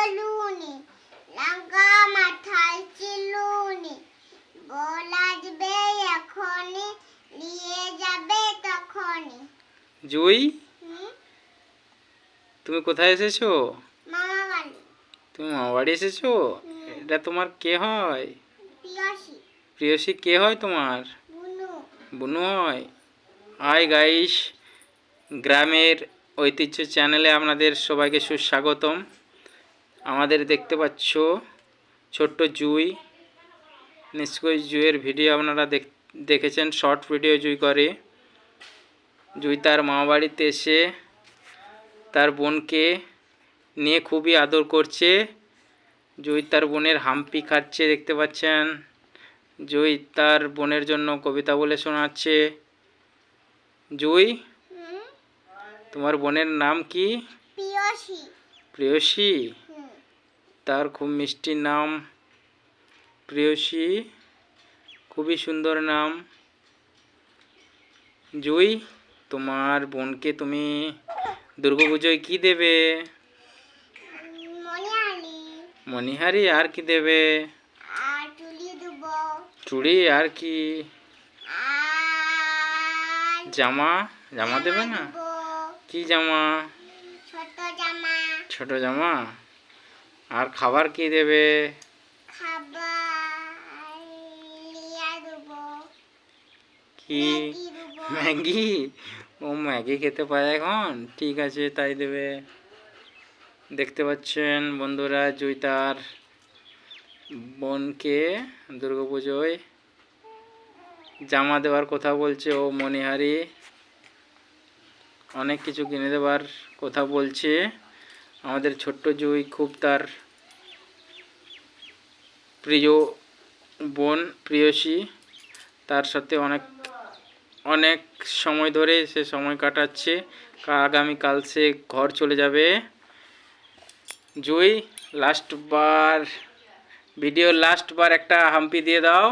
বলুনি, লঙ্কা মাথায় চিলুনি, বল আসবে এখনই, নিয়ে যাবে তখনই। জুই, তুমি কোথায় এসেছো? মামা বাড়ি। তুমি মামা বাড়ি এসেছো? এটা তোমার কে হয়? প্রিয়সী। প্রিয়সী কে হয় তোমার? বুনু। বুনু হয়। হাই গাইস, গ্রামের ঐতিহ্য চ্যানেলে আপনাদের সবাইকে সুস্বাগতম। আমাদের দেখতে পাচ্ছ ছোট্ট জুই। নিশ্চয়ই জুইয়ের ভিডিও আপনারা দেখেছেন, শর্ট ভিডিও জুই করে। জুই তার মামা বাড়িতে এসে তার বোনকে নিয়ে খুবই আদর করছে। জুই তার বোনের হাম্পি খাচ্ছে, দেখতে পাচ্ছেন। জুই তার বোনের জন্য কবিতা বলে শোনাচ্ছে। জুই, তোমার বোনের নাম কি? প্রিয়সী। প্রেয়সী? তার খুব মিষ্টি নাম প্রেয়সী, খুবই সুন্দর নাম। জুই, তোমার বোনকে তুমি দুর্গাপুজোয় কি দেবে? মণিহারি। মণিহারি, আর কি দেবে? আর চুড়ি দেব। চুড়ি, আর কি? আর জামা? জামা দেবে না? দেব। কি জামা? ছোট জামা। ছোট জামা। আর খাবার কি দেবে? খাবার লিয়া দেব। কি? ম্যাগি দেব। ম্যাগি? ও ম্যাগি খেতে পারে এখন? ঠিক আছে, তাই দেবে। দেখতে পাচ্ছেন বন্ধুরা, জুই তার বোনকে দুর্গাপুজোয় জামা দেওয়ার কথা বলছে। ও মণিহারি, অনেক কিছু কিনে দেওয়ার কথা বলছে। আমাদের ছোট্ট জুই খুব তার প্রিয় বোন প্রেয়সী, তার সাথে অনেক অনেক সময় ধরে সে সময় কাটাচ্ছে। আগামীকাল সে ঘর চলে যাবে। জুই, লাস্টবার ভিডিওর লাস্টবার একটা হাম্পি দিয়ে দাও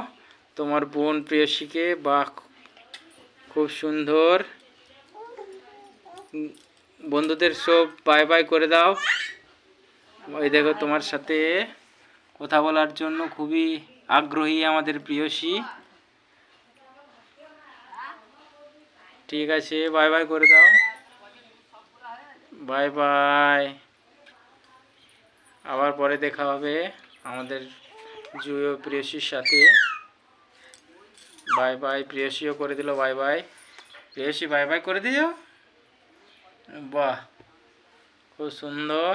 তোমার বোন প্রেয়সীকে। বাহ, খুব সুন্দর। বন্ধুদের সব বাই বাই করে দাও। ওই দেখো, তোমার সাথে কথা বলার জন্য খুবই আগ্রহী আমাদের প্রেয়সী। ঠিক আছে, বাই বাই করে দাও। বাই বাই, আবার পরে দেখা হবে আমাদের জুই ও প্রেয়সীর সাথে। Bye bye. প্রেয়সীও করে দিল বাই বাই। প্রেয়সী বাই বাই করে দিও। বাহ, খুব সুন্দর।